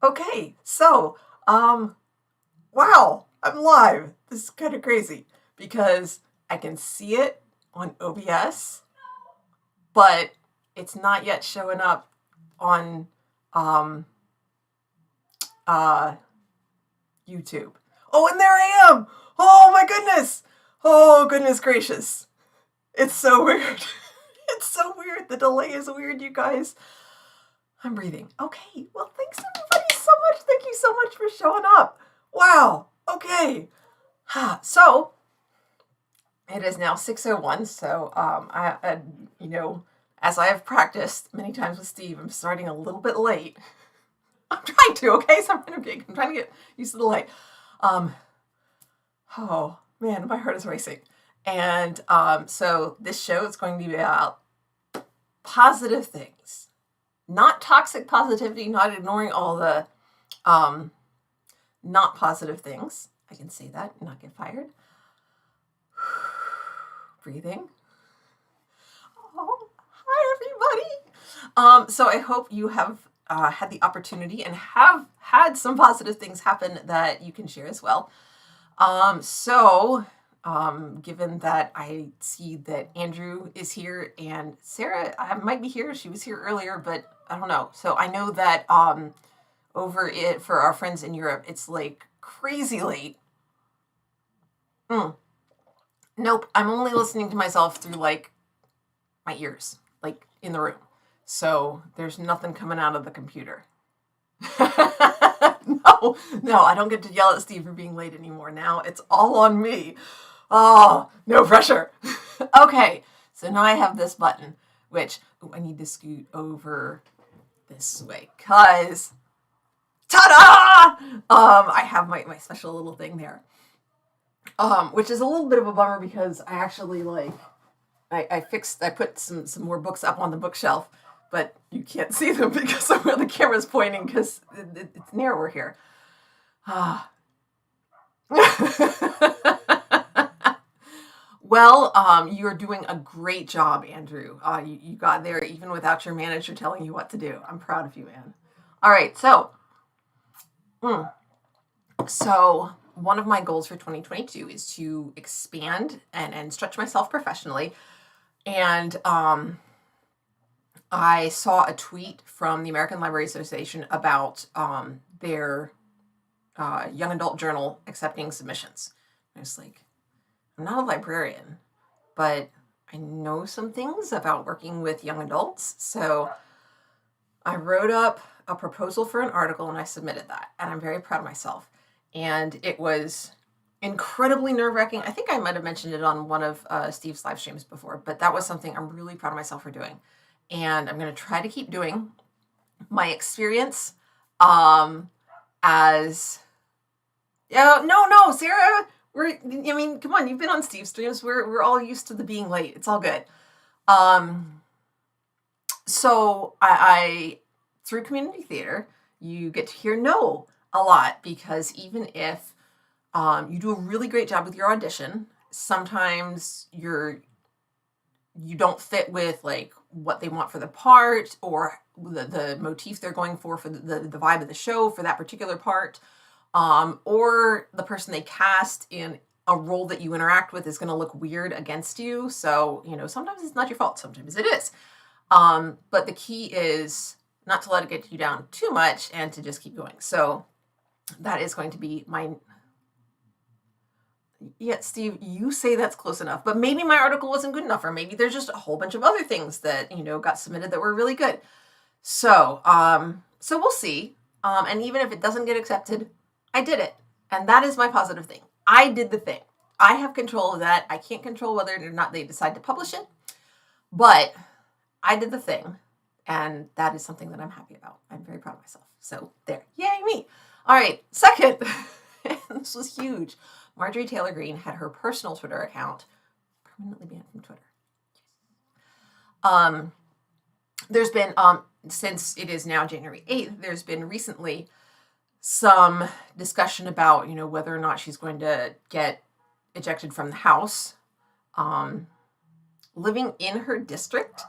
Okay, so, wow, I'm live. This is kind of crazy because I can see it on OBS, but it's not yet showing up on um, uh, YouTube. Oh, and there I am! Oh my goodness! Oh, goodness gracious. It's so weird. It's so weird. The delay is weird, you guys. I'm breathing. Okay, well, thanks everybody so much. Thank you so much for showing up. Wow. Okay. So it is now 6:01. So as I have practiced many times with Steve, I'm starting a little bit late. I'm trying to. Okay, so I'm trying to get used to the light. Oh man, my heart is racing. And so this show is going to be about positive things. Not toxic positivity, not ignoring all the not positive things. I can say that and not get fired. Breathing. Oh, hi everybody. So I hope you have had the opportunity and have had some positive things happen that you can share as well. Given that I see that Andrew is here and Sarah might be here. She was here earlier, but I don't know. So I know that over it for our friends in Europe, it's like crazy late. Nope, I'm only listening to myself through like my ears, like in the room. So there's nothing coming out of the computer. No, I don't get to yell at Steve for being late anymore. Now it's all on me. Oh, no pressure. Okay, so now I have this button, which I need to scoot over this way, because ta-da! I have my special little thing there. Which is a little bit of a bummer because I actually I put some more books up on the bookshelf, but you can't see them because of where the camera's pointing because it's narrower here. Well, you're doing a great job, Andrew. You got there even without your manager telling you what to do. I'm proud of you, man. All right, so one of my goals for 2022 is to expand and stretch myself professionally. And I saw a tweet from the American Library Association about their young adult journal accepting submissions. I was like, I'm not a librarian, but I know some things about working with young adults. So I wrote up a proposal for an article and I submitted that. And I'm very proud of myself. And it was incredibly nerve-wracking. I think I might have mentioned it on one of Steve's live streams before, but that was something I'm really proud of myself for doing. And I'm going to try to keep doing. My experience as... No, Sarah, come on, you've been on Steve's streams. We're all used to the being late. It's all good. So I through community theater, you get to hear no a lot because even if you do a really great job with your audition, sometimes you don't fit with like what they want for the part or the motif they're going for the vibe of the show for that particular part. Or the person they cast in a role that you interact with is going to look weird against you. So, sometimes it's not your fault. Sometimes it is. But the key is not to let it get you down too much and to just keep going. So that is going to be yeah, Steve, you say that's close enough, but maybe my article wasn't good enough, or maybe there's just a whole bunch of other things that, got submitted that were really good. So, so we'll see. And even if it doesn't get accepted, I did it. And that is my positive thing. I did the thing. I have control of that. I can't control whether or not they decide to publish it, but I did the thing. And that is something that I'm happy about. I'm very proud of myself. So there, yay me. All right, second, this was huge. Marjorie Taylor Greene had her personal Twitter account permanently banned from Twitter. There's been, since it is now January 8th, there's been recently some discussion about, whether or not she's going to get ejected from the House. Living in her district,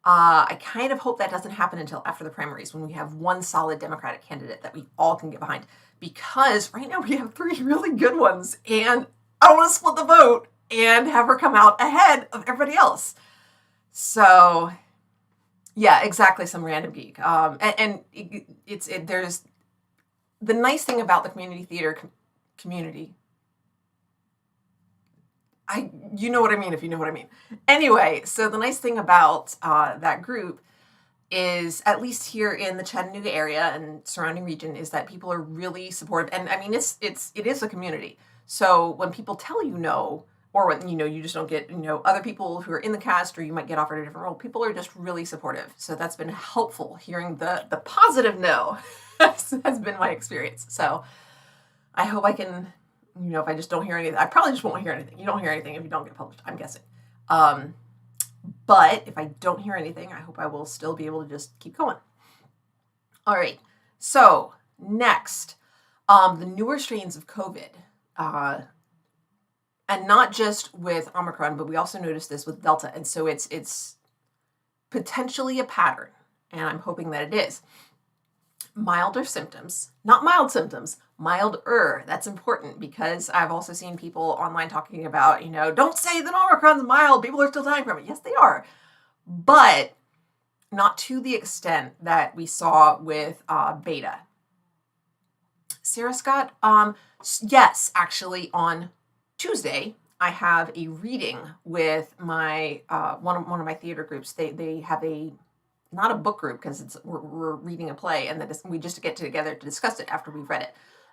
I kind of hope that doesn't happen until after the primaries, when we have one solid Democratic candidate that we all can get behind. Because right now we have three really good ones, and I don't want to split the vote and have her come out ahead of everybody else. So, yeah, exactly, some random geek. There's the nice thing about the community theater community. You know what I mean if you know what I mean. Anyway, so the nice thing about that group is, at least here in the Chattanooga area and surrounding region, is that people are really supportive. And I mean, it is a community. So when people tell you no, or when you just don't get other people who are in the cast, or you might get offered a different role, people are just really supportive. So that's been helpful. Hearing the positive no has been my experience. So I hope I can, if I just don't hear anything, I probably just won't hear anything. You don't hear anything if you don't get published, I'm guessing. But if I don't hear anything, I hope I will still be able to just keep going. All right. So next, the newer strains of COVID, and not just with Omicron, but we also noticed this with Delta. And so it's potentially a pattern, and I'm hoping that it is. Milder symptoms, not mild symptoms, milder. That's important, because I've also seen people online talking about, don't say that Omicron's mild, people are still dying from it. Yes, they are, but not to the extent that we saw with Beta. Sarah Scott, yes, actually on Tuesday, I have a reading with my one of my theater groups. They have not a book group, because we're reading a play, and we just get together to discuss it after we've read it.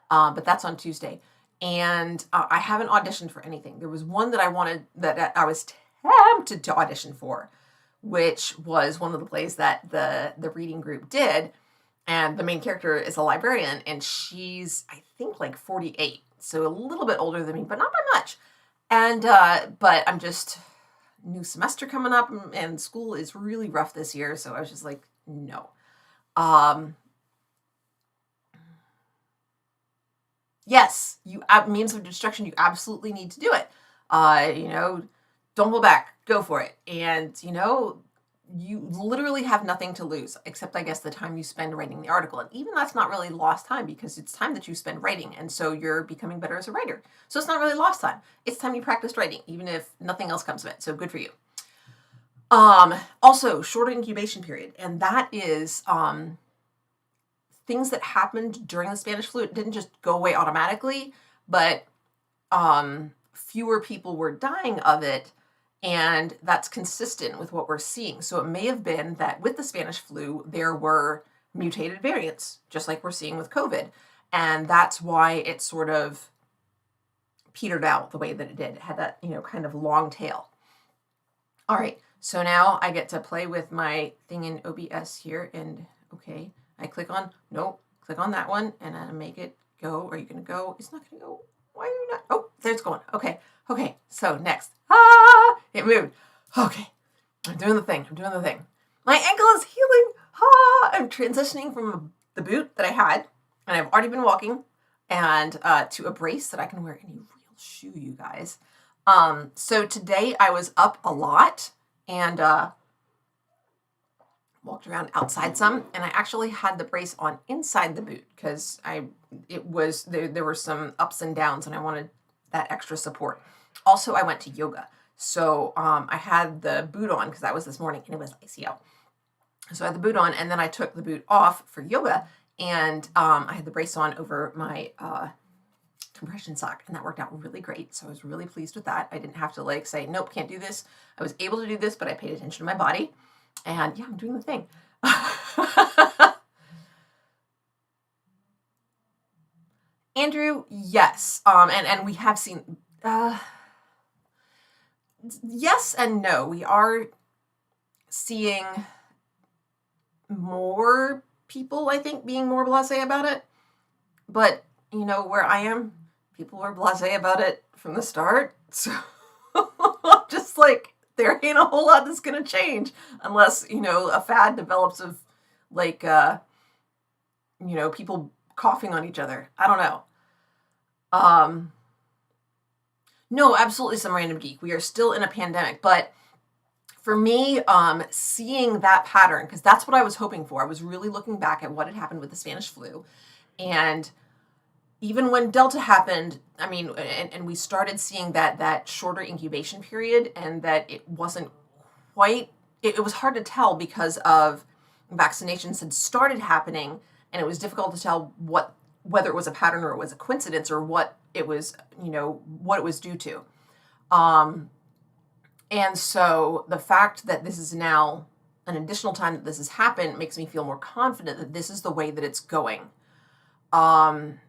But that's on Tuesday, and I haven't auditioned for anything. There was one that I wanted, that I was tempted to audition for, which was one of the plays that the reading group did, and the main character is a librarian, and she's, I think, like 48, so a little bit older than me, but not by much. And but I'm just, new semester coming up, and school is really rough this year, so I was just like, no. Yes, means of destruction, you absolutely need to do it. Don't hold back, go for it. And you literally have nothing to lose, except I guess the time you spend writing the article. And even that's not really lost time, because it's time that you spend writing, and so you're becoming better as a writer. So it's not really lost time. It's time you practiced writing, even if nothing else comes of it. So good for you. Also, shorter incubation period, and that is things that happened during the Spanish flu. It didn't just go away automatically, but fewer people were dying of it, and that's consistent with what we're seeing. So it may have been that with the Spanish flu, there were mutated variants, just like we're seeing with COVID, and that's why it sort of petered out the way that it did. It had that, kind of long tail. All right, so now I get to play with my thing in OBS here, and okay, I click on that one, and I make it go. Are you gonna go? It's not gonna go. Why are you not? Oh, there it's going. Okay, so next. It moved. Okay, I'm doing the thing. My ankle is healing. I'm transitioning from the boot that I had, and I've already been walking, and to a brace that I can wear any real shoe, you guys. So today I was up a lot, and walked around outside some, and I actually had the brace on inside the boot, because there were some ups and downs, and I wanted that extra support. Also, I went to yoga, so I had the boot on, because that was this morning, and it was icy out. So I had the boot on, and then I took the boot off for yoga, and I had the brace on over my compression sock, and that worked out really great. So I was really pleased with that. I didn't have to say, nope, can't do this. I was able to do this, but I paid attention to my body, and yeah, I'm doing the thing. Andrew, yes. And we have seen, yes and no. We are seeing more people, I think, being more blasé about it. But, where I am, people were blasé about it from the start. So just there ain't a whole lot that's going to change unless, a fad develops of people coughing on each other. I don't know. No, absolutely some random geek. We are still in a pandemic, but for me, seeing that pattern, because that's what I was hoping for. I was really looking back at what had happened with the Spanish flu. And even when Delta happened, I mean, and we started seeing that shorter incubation period, and that it wasn't quite, it was hard to tell because of vaccinations had started happening, and it was difficult to tell whether it was a pattern or it was a coincidence or what it was, what it was due to. And so the fact that this is now an additional time that this has happened makes me feel more confident that this is the way that it's going. And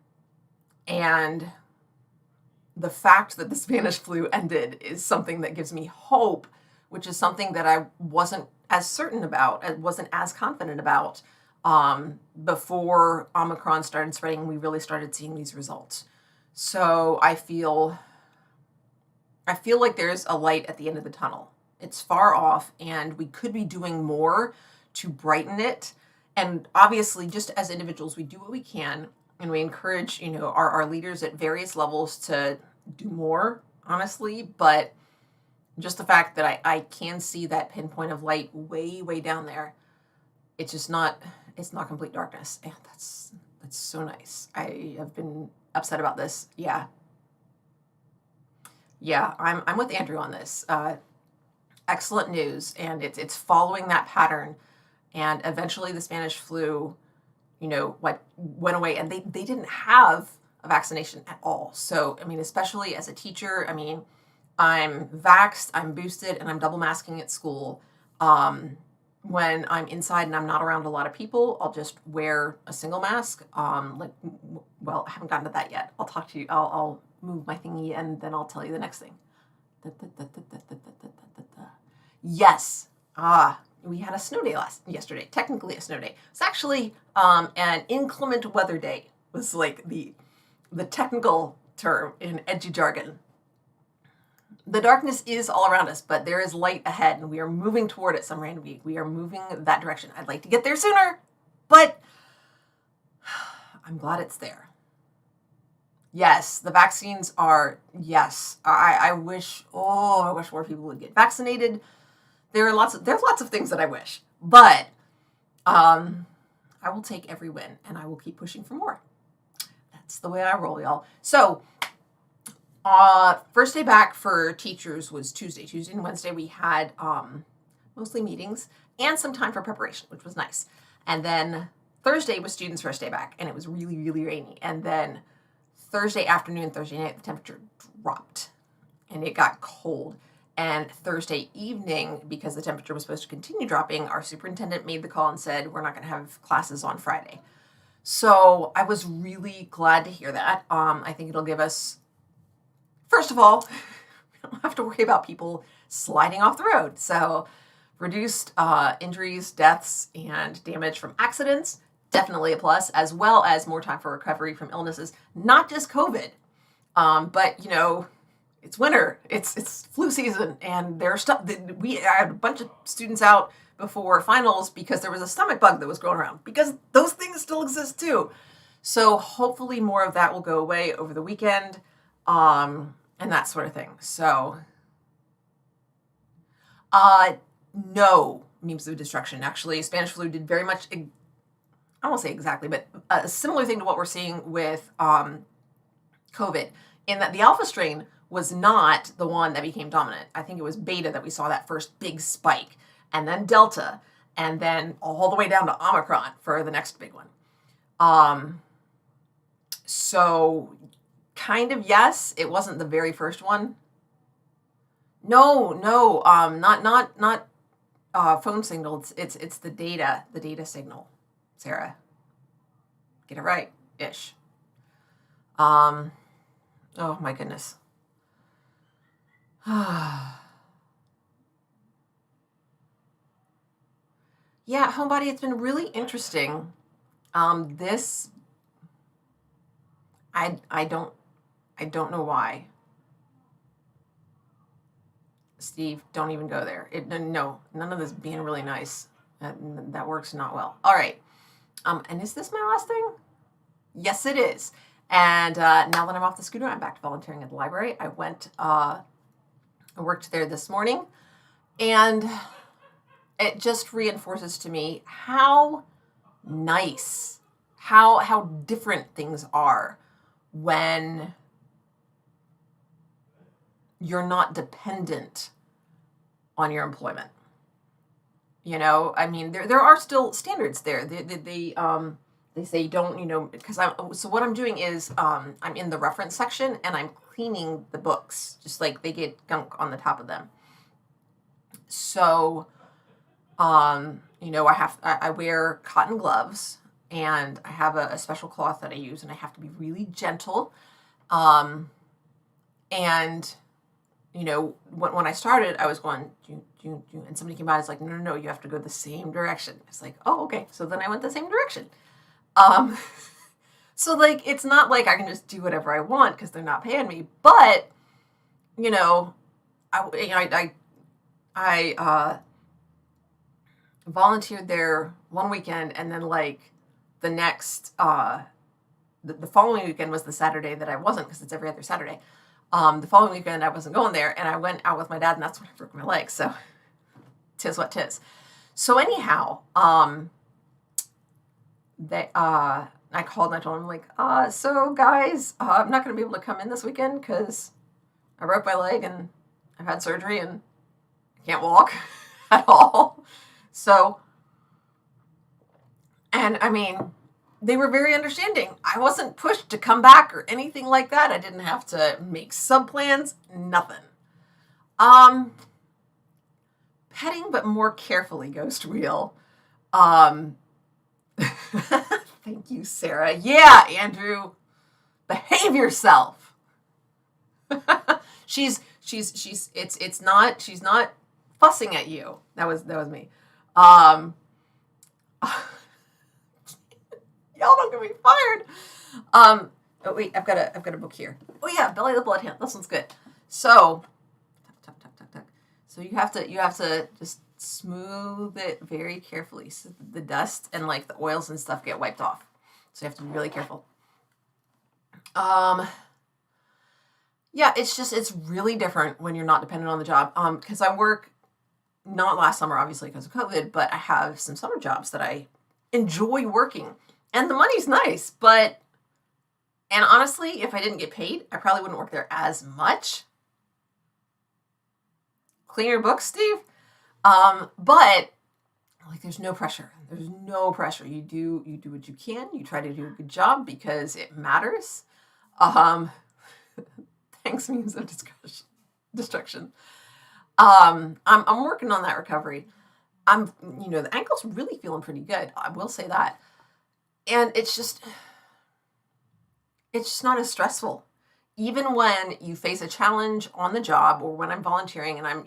the fact that the Spanish flu ended is something that gives me hope, which is something that I wasn't as certain about, I wasn't as confident about before Omicron started spreading and we really started seeing these results. So I feel like there's a light at the end of the tunnel. It's far off, and we could be doing more to brighten it. And obviously, just as individuals, we do what we can, and we encourage, our leaders at various levels to do more, honestly. But just the fact that I can see that pinpoint of light way, way down there, it's just not, it's not complete darkness. And that's so nice. I have been upset about this. Yeah, I'm with Andrew on this. Excellent news, and it's following that pattern. And eventually, the Spanish flu, went away, and they didn't have a vaccination at all. So, I mean, especially as a teacher, I mean, I'm vaxxed, I'm boosted, and I'm double masking at school. When I'm inside and I'm not around a lot of people, I'll just wear a single mask. I haven't gotten to that yet. I'll talk to you. I'll move my thingy, and then I'll tell you the next thing. Yes. We had a snow day yesterday. Technically a snow day. It's actually an inclement weather day. Was like the technical term in edgy jargon. The darkness is all around us, but there is light ahead, and we are moving toward it some random week. We are moving that direction. I'd like to get there sooner, but I'm glad it's there. Yes, the vaccines are, yes. I wish more people would get vaccinated. There's lots of things that I wish, but I will take every win, and I will keep pushing for more. That's the way I roll, y'all. So, first day back for teachers was Tuesday. Tuesday and Wednesday we had mostly meetings and some time for preparation, which was nice. And then Thursday was students' first day back, and it was really, really rainy. And then Thursday afternoon, Thursday night, the temperature dropped, and it got cold. And Thursday evening, because the temperature was supposed to continue dropping, our superintendent made the call and said, we're not going to have classes on Friday. So I was really glad to hear that. I think it'll give us, first of all, we don't have to worry about people sliding off the road. So reduced injuries, deaths, and damage from accidents, definitely a plus, as well as more time for recovery from illnesses, not just COVID, but, it's winter, it's flu season, and there's stuff that I had a bunch of students out before finals because there was a stomach bug that was going around, because those things still exist too. So hopefully more of that will go away over the weekend, and that sort of thing. So, no memes of destruction. Actually, Spanish flu did very much, I won't say exactly, but a similar thing to what we're seeing with COVID, in that the alpha strain was not the one that became dominant. I think it was beta that we saw that first big spike, and then delta, and then all the way down to Omicron for the next big one. So kind of, yes, it wasn't the very first one. No, not phone signal. It's the data signal, Sarah. Get it right, ish. Oh my goodness. Yeah, homebody, it's been really interesting. This, I don't know why. Steve, don't even go there. No, none of this being really nice. That works not well. All right. And is this my last thing? Yes, it is. And now that I'm off the scooter, I'm back to volunteering at the library. I worked there this morning, And it just reinforces to me how nice, how different things are when you're not dependent on your employment. You know, I mean, there are still standards there. They say don't, you know, because so what I'm doing is I'm in the reference section and I'm cleaning the books, just like they get gunk on the top of them. So, you know, I wear cotton gloves and I have a special cloth that I use, and I have to be really gentle. And you know, when I started, I was going, and somebody came by, and it's like, no, you have to go the same direction. It's like, oh, okay. So then I went the same direction. So like, it's not like I can just do whatever I want because they're not paying me. But, you know, I volunteered there one weekend, and then like the next, the following weekend was the Saturday that I wasn't, because it's every other Saturday. The following weekend I wasn't going there, and I went out with my dad, and that's when I broke my leg. So, tis what tis. So anyhow, I called and I told him, like, so guys, I'm not going to be able to come in this weekend because I broke my leg and I've had surgery and I can't walk at all. So, and I mean, they were very understanding. I wasn't pushed to come back or anything like that. I didn't have to make sub plans, nothing. Petting, but more carefully, Ghost Wheel. Thank you, Sarah. Yeah, Andrew, behave yourself. she's not fussing at you. That was me. Y'all don't get me fired. Oh wait, I've got a book here. Oh yeah, Belly the Bloodhound. This one's good. So, tuck. So you have to just smooth it very carefully so the dust and like the oils and stuff get wiped off. So you have to be really careful. Yeah, it's really different when you're not dependent on the job. Because I work, not last summer obviously because of COVID, but I have some summer jobs that I enjoy working. And the money's nice, but, and honestly, if I didn't get paid, I probably wouldn't work there as much. Clean your books, Steve. But like, there's no pressure. There's no pressure. You do what you can. You try to do a good job because it matters. Thanks, means of destruction. I'm working on that recovery. The ankle's really feeling pretty good. I will say that. And it's just not as stressful. Even when you face a challenge on the job, or when I'm volunteering and I'm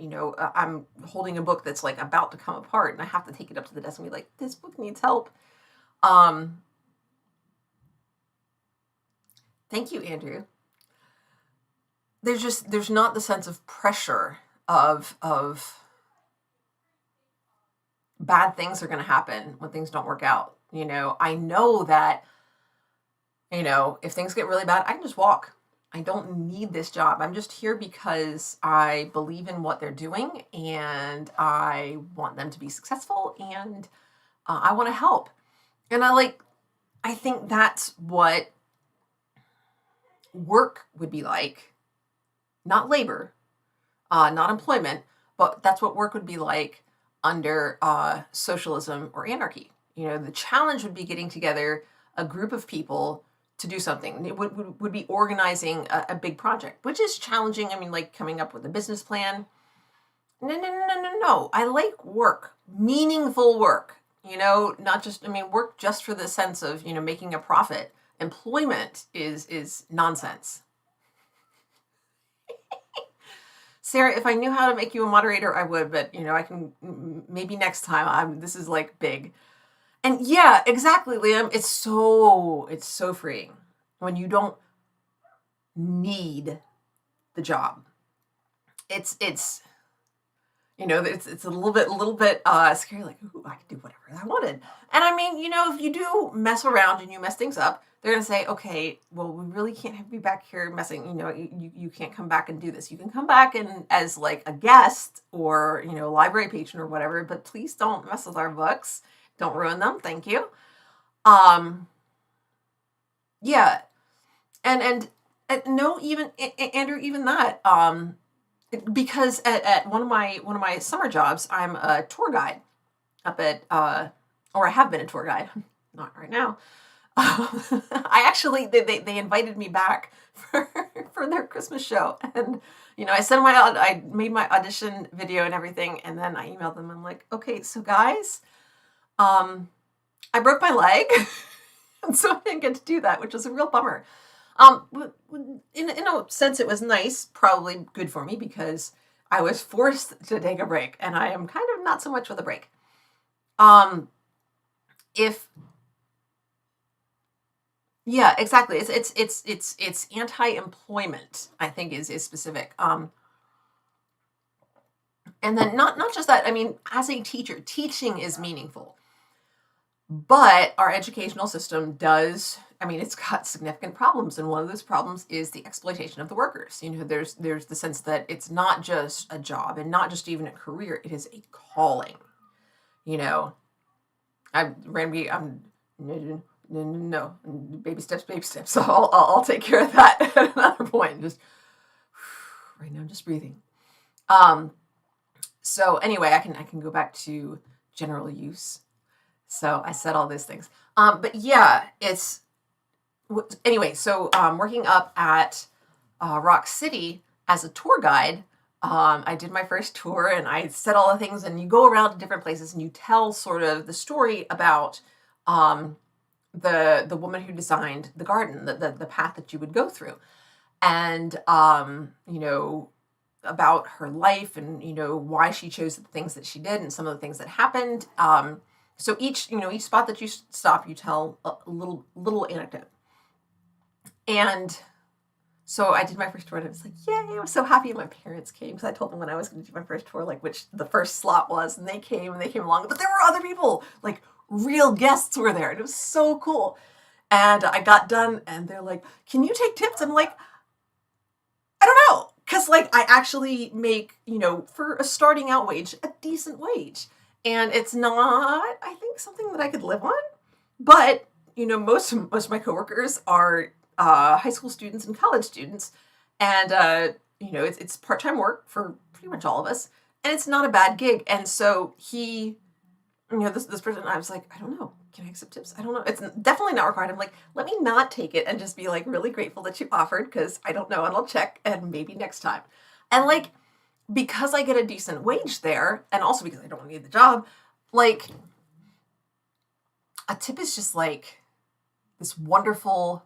holding a book that's like about to come apart and I have to take it up to the desk and be like, this book needs help. Thank you, Andrew. There's not the sense of pressure of bad things are going to happen when things don't work out. I know that, if things get really bad, I can just walk. I don't need this job. I'm just here because I believe in what they're doing and I want them to be successful, and I want to help. And I think that's what work would be like. Not labor, not employment, but that's what work would be like under socialism or anarchy. The challenge would be getting together a group of people to do something. It would be organizing a big project, which is challenging. I mean, like coming up with a business plan. No. I like work, meaningful work, not just, work just for the sense of, making a profit. Employment is nonsense. Sarah, if I knew how to make you a moderator, I would, but I can, maybe next time. This is like big. And yeah, exactly, Liam. It's so freeing when you don't need the job. It's a little bit scary, like, ooh, I can do whatever I wanted. And if you do mess around and you mess things up, they're going to say, okay, well, we really can't have you back here messing, you can't come back and do this. You can come back and as like a guest or, a library patron or whatever, but please don't mess with our books. Don't ruin them. Thank you. Um, yeah. And no, even Andrew, even that, because at one of my summer jobs, I'm a tour guide up at, or I have been a tour guide, not right now. I actually, they invited me back for their Christmas show. And, I made my audition video and everything. And then I emailed them. I'm like, okay, so guys, I broke my leg. And so I didn't get to do that, which was a real bummer. In a sense, it was nice, probably good for me because I was forced to take a break and I am kind of not so much with a break. Yeah, exactly. It's anti-employment, I think is specific. And then not just that, I mean, as a teacher, teaching is meaningful. But our educational system does, I mean, it's got significant problems. And one of those problems is the exploitation of the workers. There's the sense that it's not just a job and not just even a career, it is a calling. No, baby steps, baby steps. So I'll take care of that at another point. Just right now, I'm just breathing. So anyway, I can go back to general use. So I said all those things. But yeah, anyway. So working up at Rock City as a tour guide, I did my first tour and I said all the things. And you go around to different places and you tell sort of the story about the woman who designed the garden, the path that you would go through, and about her life and why she chose the things that she did and some of the things that happened. So each spot that you stop, you tell a little anecdote. And so I did my first tour and I was like, yay, I was so happy. My parents came because I told them when I was going to do my first tour, like which the first slot was, and they came along, but there were other people, like real guests were there. And it was so cool. And I got done and they're like, can you take tips? I'm like, I don't know. Cause like I actually make, for a starting out wage, a decent wage. And it's not, I think, something that I could live on. But, most of my coworkers are high school students and college students. And, it's part-time work for pretty much all of us. And it's not a bad gig. And so he, this person, I was like, I don't know. Can I accept tips? I don't know. It's definitely not required. I'm like, let me not take it and just be like really grateful that you offered because I don't know and I'll check and maybe next time. And like, because I get a decent wage there, and also because I don't need the job, like, a tip is just like this wonderful,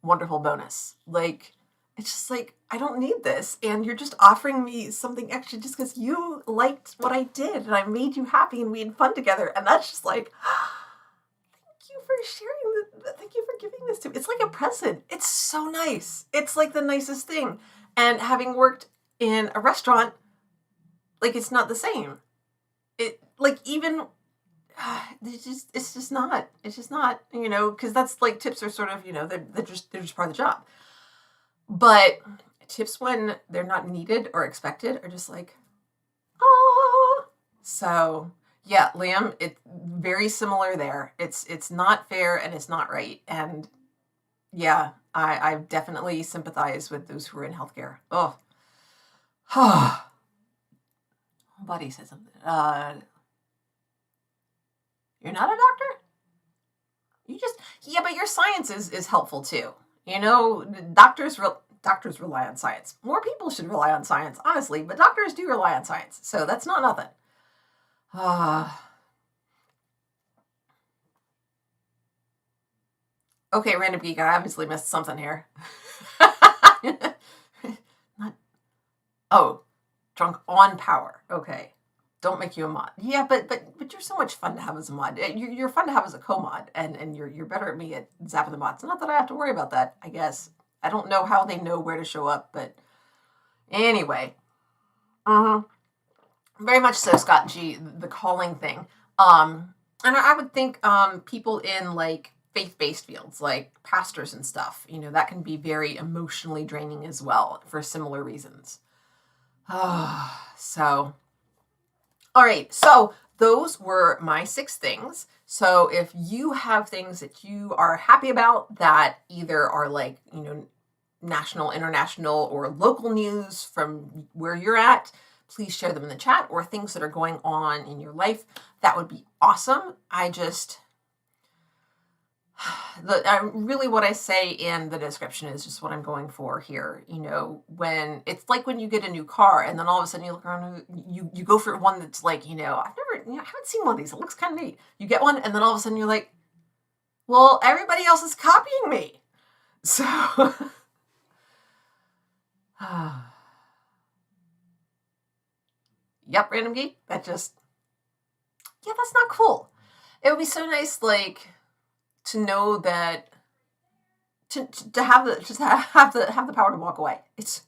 wonderful bonus. Like, it's just like, I don't need this, and you're just offering me something extra just because you liked what I did, and I made you happy, and we had fun together, and that's just like, thank you for sharing, thank you for giving this to me. It's like a present. It's so nice. It's like the nicest thing. And having worked in a restaurant, like, it's not the same. It, like, even, it's just not, because that's, like, tips are sort of, they're just part of the job. But tips when they're not needed or expected are just like, oh. So, yeah, Liam, it's very similar there. It's not fair and it's not right. And, yeah, I definitely sympathize with those who are in healthcare. Oh. Buddy said something. You're not a doctor? Yeah, but your science is helpful too. Doctors rely on science. More people should rely on science, honestly, but doctors do rely on science. So that's not nothing. Okay, random geek, I obviously missed something here. Drunk on power. Okay. Don't make you a mod. Yeah, but you're so much fun to have as a mod. You're fun to have as a co-mod, and you're better at me at zapping the mods. Not that I have to worry about that, I guess. I don't know how they know where to show up, but anyway. Very much so, Scott G, the calling thing. And I would think people in like faith-based fields like pastors and stuff. That can be very emotionally draining as well for similar reasons. So, all right. So those were my 6 things. So if you have things that you are happy about that either are like, national, international, or local news from where you're at, please share them in the chat, or things that are going on in your life. That would be awesome. Really what I say in the description is just what I'm going for here. When it's like when you get a new car and then all of a sudden you look around, you go for one that's like, I haven't seen one of these. It looks kind of neat. You get one and then all of a sudden you're like, well, everybody else is copying me. So, yep, Random Geek. That's not cool. It would be so nice, like, to know that to have the power to walk away. It's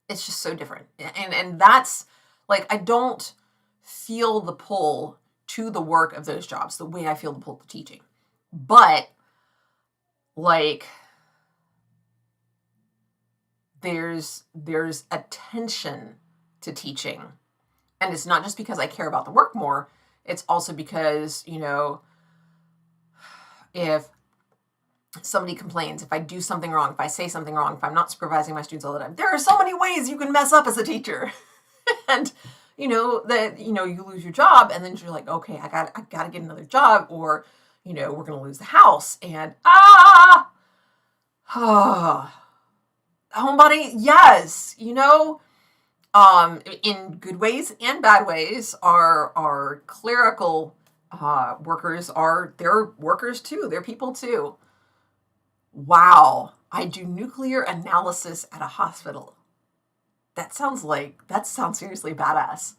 just so different, and that's like, I don't feel the pull to the work of those jobs the way I feel the pull to teaching, but like there's a tension to teaching, and it's not just because I care about the work more. It's also because if somebody complains, if I do something wrong, if I say something wrong, if I'm not supervising my students all the time, there are so many ways you can mess up as a teacher. And, you lose your job, and then you're like, okay, I got to get another job, or, we're going to lose the house. And, homebody, yes, in good ways and bad ways, our clerical workers they're workers too. They're people too. Wow. I do nuclear analysis at a hospital. That sounds seriously badass.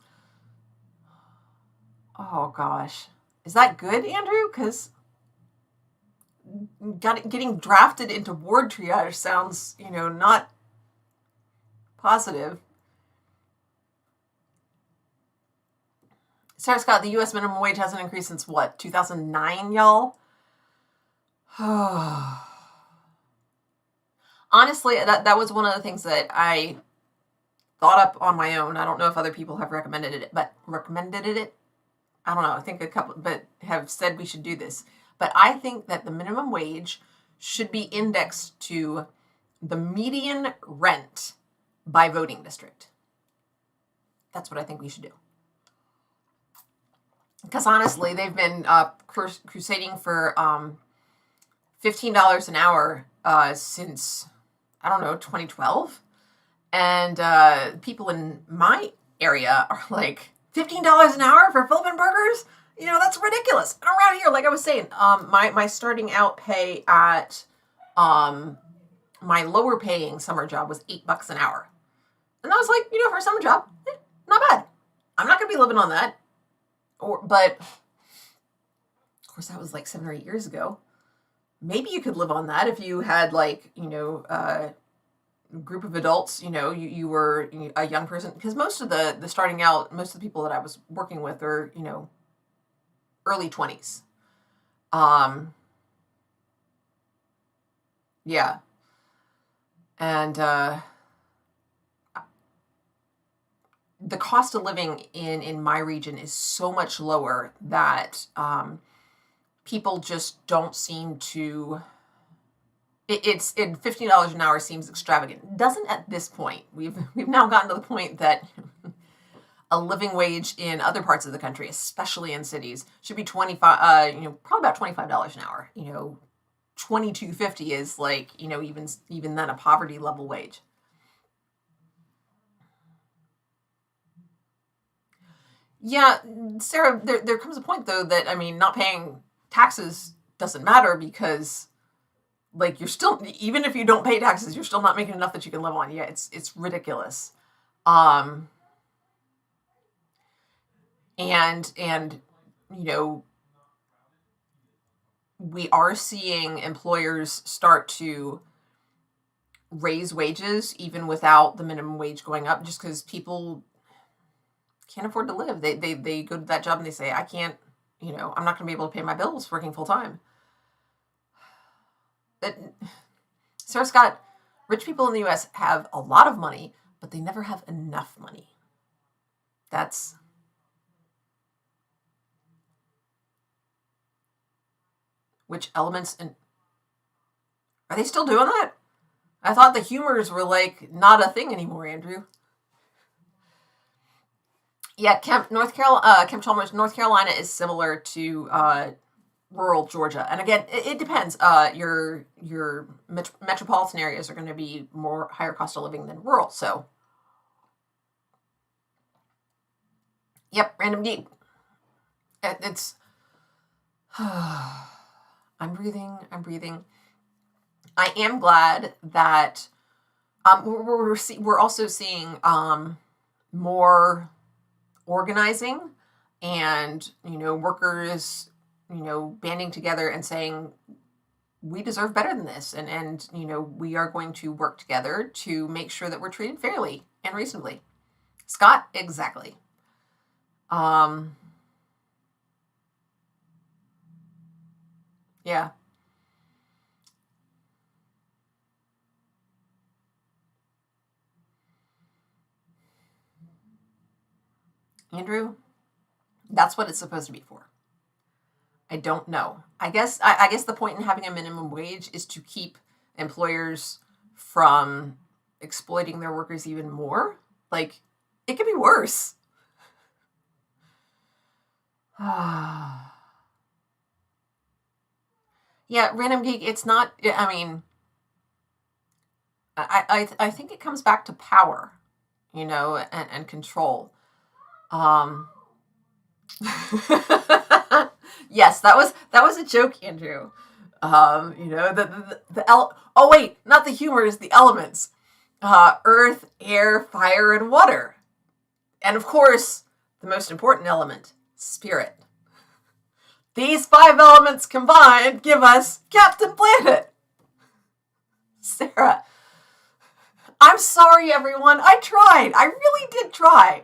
Oh gosh. Is that good, Andrew? Because getting drafted into ward triage sounds, not positive. Sarah Scott, the U.S. minimum wage hasn't increased since what, 2009, y'all? Honestly, that was one of the things that I thought up on my own. I don't know if other people have recommended it. I don't know. I think a couple, but have said we should do this. But I think that the minimum wage should be indexed to the median rent by voting district. That's what I think we should do. Because honestly, they've been crusading for $15 an hour since, I don't know, 2012. And people in my area are like, $15 an hour for flipping burgers? That's ridiculous. And around here, like I was saying, my starting out pay at my lower paying summer job was $8 an hour. And I was like, for a summer job, not bad. I'm not going to be living on that. But of course, that was like 7 or 8 years ago. Maybe you could live on that if you had like, a group of adults, you were a young person. Because most of the people that I was working with are, early 20s. Yeah. And the cost of living in my region is so much lower that people just don't seem to. It's $15 an hour seems extravagant. It doesn't at this point. We've now gotten to the point that a living wage in other parts of the country, especially in cities, should be probably about $25 an hour. $22.50 is like, even then a poverty level wage. Yeah, Sarah, there comes a point though that, not paying taxes doesn't matter, because like you're still, even if you don't pay taxes, you're still not making enough that you can live on. Yeah, it's ridiculous. And we are seeing employers start to raise wages even without the minimum wage going up, just because people can't afford to live. They go to that job and they say, I can't, I'm not going to be able to pay my bills working full time. Sarah Scott, rich people in the US have a lot of money, but they never have enough money. That's which elements and are they still doing that? I thought the humors were like not a thing anymore, Andrew. Yeah, Kemp Chalmers, North Carolina is similar to rural Georgia, and again, it depends. Your metropolitan areas are going to be more higher cost of living than rural. So, yep, random geek. It's. I'm breathing. I'm breathing. I am glad that we're also seeing more organizing and workers banding together and saying we deserve better than this, and we are going to work together to make sure that we're treated fairly and reasonably. Scott, exactly. Yeah. Andrew, that's what it's supposed to be for. I don't know. I guess the point in having a minimum wage is to keep employers from exploiting their workers even more. Like, it could be worse. Yeah, random geek. It's not. I mean, I think it comes back to power, and control. Um, yes, that was a joke, Andrew. Oh wait, not the humor, is the elements. Earth, air, fire, and water. And of course, the most important element, spirit. These 5 elements combined give us Captain Planet. Sarah, I'm sorry, everyone. I tried. I really did try.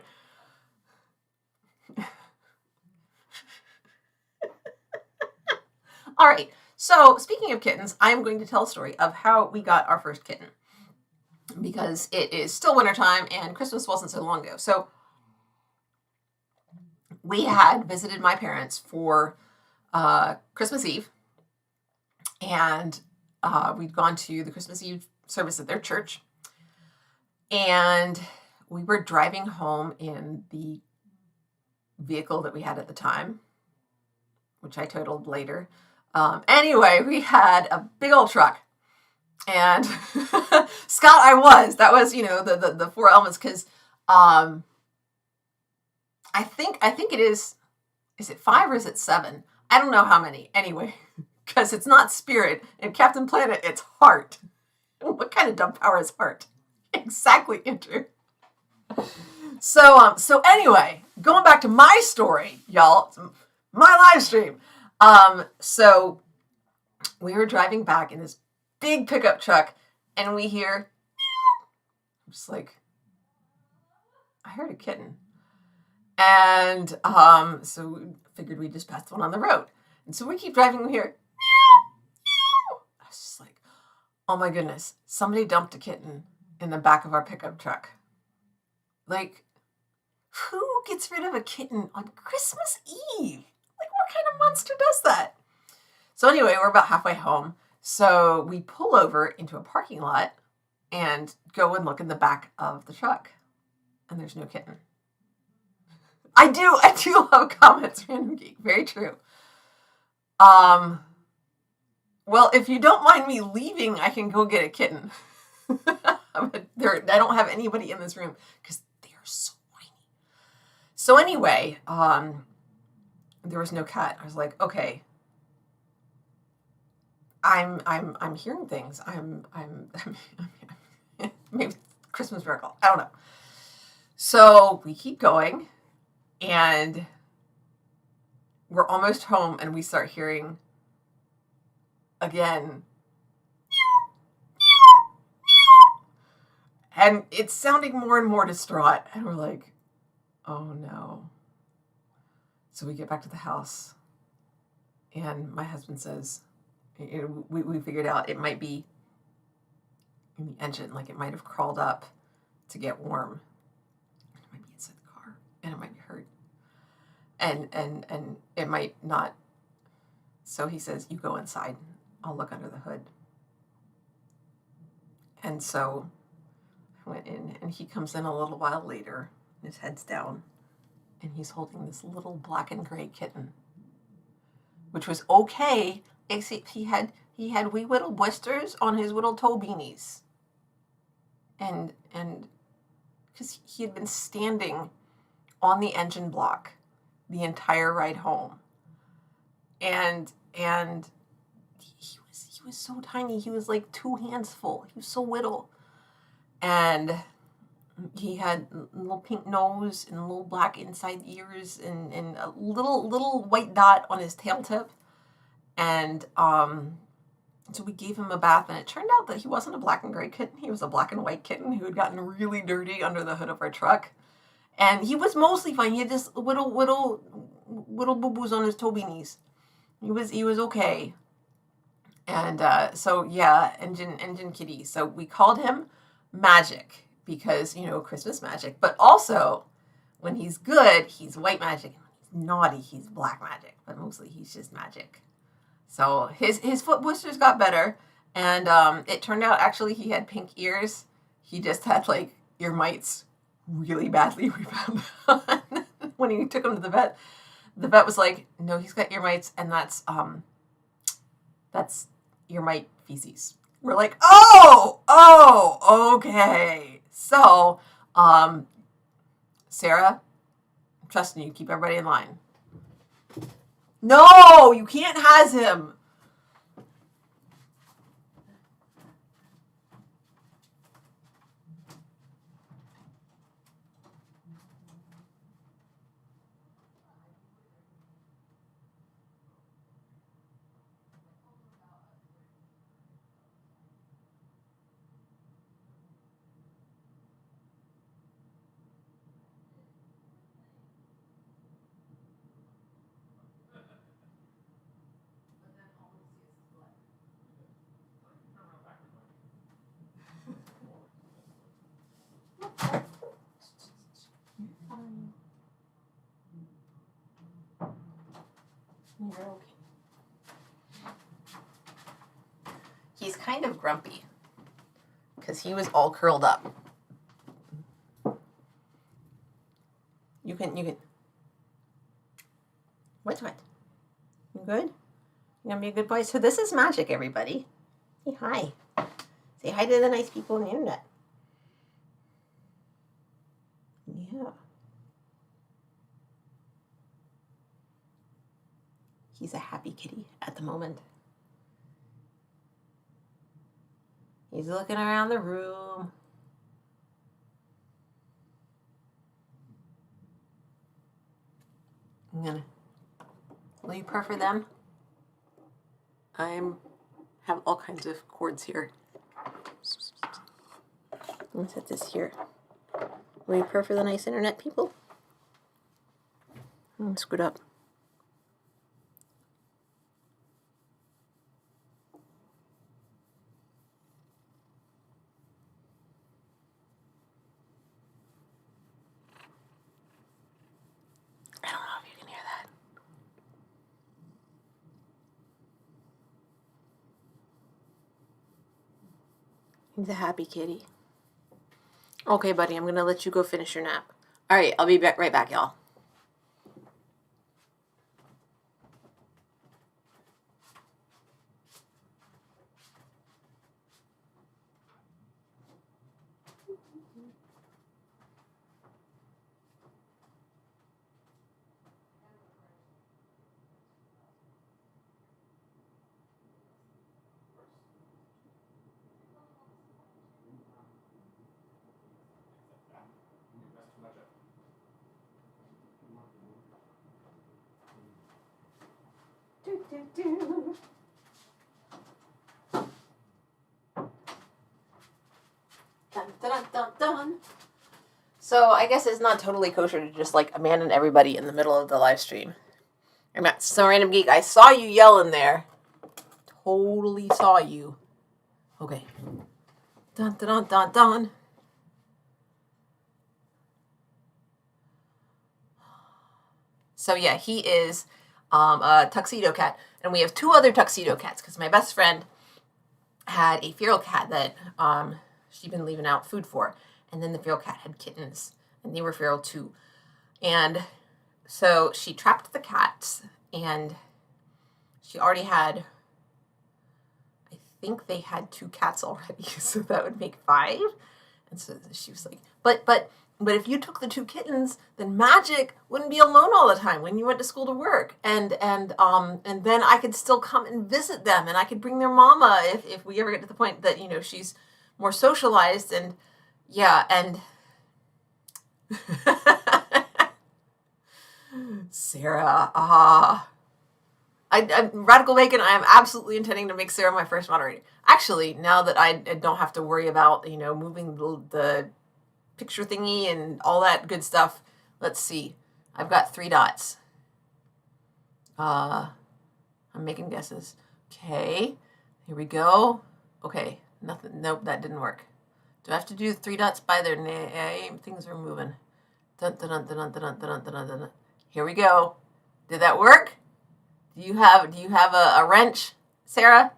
All right. So, speaking of kittens, I'm going to tell a story of how we got our first kitten because it is still wintertime and Christmas wasn't so long ago. So, we had visited my parents for Christmas Eve, and we'd gone to the Christmas Eve service at their church, and we were driving home in the vehicle that we had at the time, which I totaled later. Anyway, we had a big old truck, and Scott, that was the 4 elements, because I think it is it 5 or is it 7? I don't know how many. Anyway, because it's not spirit and Captain Planet, it's heart. What kind of dumb power is heart? Exactly, Andrew. So anyway, going back to my story, y'all, my live stream. So we were driving back in this big pickup truck, and we hear, meow. I'm just like, I heard a kitten. And so we figured we'd just pass one on the road. And so we keep driving, we hear, meow, meow. I was just like, oh my goodness, somebody dumped a kitten in the back of our pickup truck. Like, who gets rid of a kitten on Christmas Eve? Like, what kind of monster does that? So anyway, we're about halfway home. So we pull over into a parking lot and go and look in the back of the truck. And there's no kitten. I do love comments, Random Geek. Very true. Well, if you don't mind me leaving, I can go get a kitten. I don't have anybody in this room because they are so whiny. So anyway, there was no cat. I was like, okay, I'm hearing things. I'm maybe Christmas miracle. I don't know. So we keep going, and we're almost home, and we start hearing again, and it's sounding more and more distraught, and we're like, oh no. So we get back to the house, and my husband says, we figured out it might be in the engine, like it might have crawled up to get warm. It might be inside the car, and it might be hurt, and it might not. So he says, "You go inside. I'll look under the hood." And so I went in, and he comes in a little while later. His head's down, and he's holding this little black and gray kitten, which was okay, except he had wee little blisters on his little toe beanies. And because he had been standing on the engine block the entire ride home. And he was so tiny. He was like 2 hands full. He was so little. And he had a little pink nose and little black inside ears and a little white dot on his tail tip. And so we gave him a bath, and it turned out that he wasn't a black and gray kitten. He was a black and white kitten who had gotten really dirty under the hood of our truck. And he was mostly fine. He had just little boo-boos on his toe beanies. He was okay. And so yeah, engine kitty. So we called him Magic because, you know, Christmas magic. But also, when he's good, he's white magic. And when he's naughty, he's black magic. But mostly he's just magic. So his foot blisters got better, and it turned out actually he had pink ears. He just had like ear mites really badly, we found out. When he took him to the vet was like, "No, he's got ear mites, and that's ear mite feces." We're like, oh, okay. So, Sarah, I'm trusting you. Keep everybody in line. No, you can't has him. You're okay. He's kind of grumpy because he was all curled up. You can. What? You good? You gonna be a good boy? So this is Magic, everybody. Say hi. Say hi to the nice people on the internet. Yeah. He's a happy kitty at the moment. He's looking around the room. Will you purr for them? Have all kinds of cords here. Let me set this here. Will you purr for the nice internet people? I'm screwed up. I don't know if you can hear that. He's a happy kitty. Okay, buddy, I'm going to let you go finish your nap. All right, I'll be right back, y'all. Dun, dun, dun, dun. So I guess it's not totally kosher to just like abandon everybody in the middle of the live stream. I'm not some random geek. I saw you yell in there. totally saw you. Okay. Dun, dun, dun, dun, dun. So yeah, he is a tuxedo cat. And we have 2 other tuxedo cats because my best friend had a feral cat that she'd been leaving out food for. And then the feral cat had kittens, and they were feral too. And so she trapped the cats, and she already had, I think they had 2 cats already, so that would make 5. And so she was like, but if you took the 2 kittens, then Magic wouldn't be alone all the time when you went to school to work, and then I could still come and visit them, and I could bring their mama if we ever get to the point that, you know, she's more socialized. And yeah, and Sarah, I'm Radical Bacon. I am absolutely intending to make Sarah my first moderator. Actually, now that I don't have to worry about, you know, moving the picture thingy and all that good stuff. Let's see. I've got 3 dots. I'm making guesses. Okay. Here we go. Okay. Nothing. Nope, that didn't work. Do I have to do 3 dots by their name? Things are moving. Dun, dun, dun, dun, dun, dun, dun, dun, dun. Here we go. Did that work? Do you have a wrench, Sarah?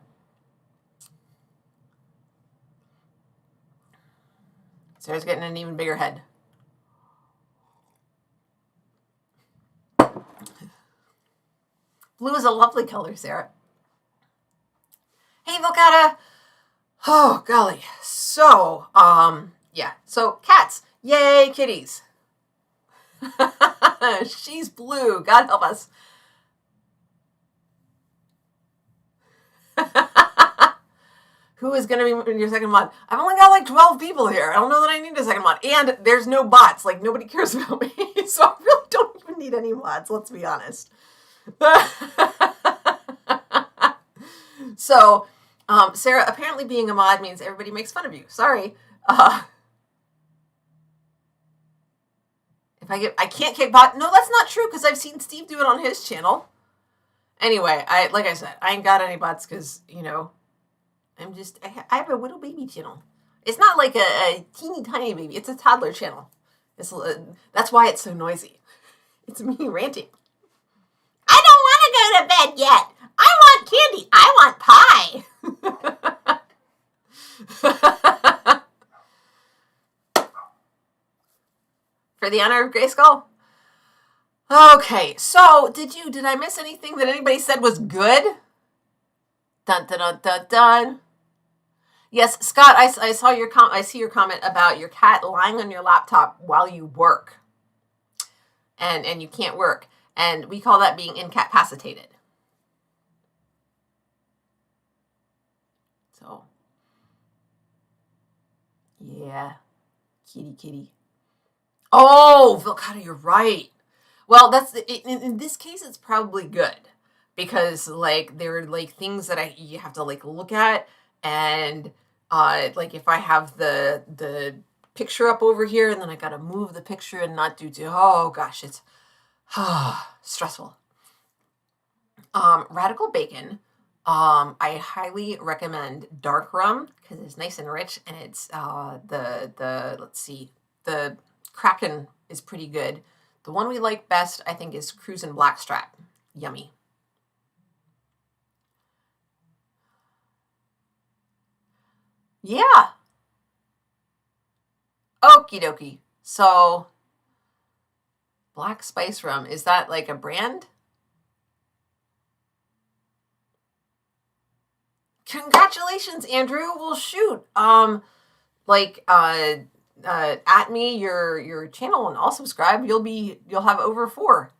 Sarah's getting an even bigger head. Blue is a lovely color, Sarah. Hey, Volcata. Oh, golly. So, yeah. So, cats. Yay, kitties. She's blue. God help us. Who is going to be in your second mod? I've only got like 12 people here. I don't know that I need a second mod. And there's no bots. Like, nobody cares about me. So I really don't even need any mods, let's be honest. So, Sarah, apparently being a mod means everybody makes fun of you. Sorry. If I can't kick bot. No, that's not true, because I've seen Steve do it on his channel. Anyway, like I said, I ain't got any bots because, you know, I have a little baby channel. It's not like a teeny tiny baby. It's a toddler channel. That's why it's so noisy. It's me ranting. I don't want to go to bed yet. I want candy. I want pie. For the honor of Grayskull? Okay, so did I miss anything that anybody said was good? Dun dun dun dun dun. Yes, Scott, I saw your I see your comment about your cat lying on your laptop while you work. And you can't work. And we call that being incapacitated. So, yeah. Kitty. Oh, Vilcata, you're right. Well, in this case, it's probably good. Because, like, there are, like, things that you have to, like, look at. And, like, if I have the picture up over here, and then I gotta move the picture and not oh, gosh, it's stressful. Radical Bacon, I highly recommend dark rum, because it's nice and rich, and it's, let's see, the Kraken is pretty good. The one we like best, I think, is Cruisin' Blackstrap. Yummy. Yeah. Okie dokie. So, Black Spice Rum, is that like a brand? Congratulations, Andrew. Well, shoot. At me your channel and I'll subscribe. You'll have over 4.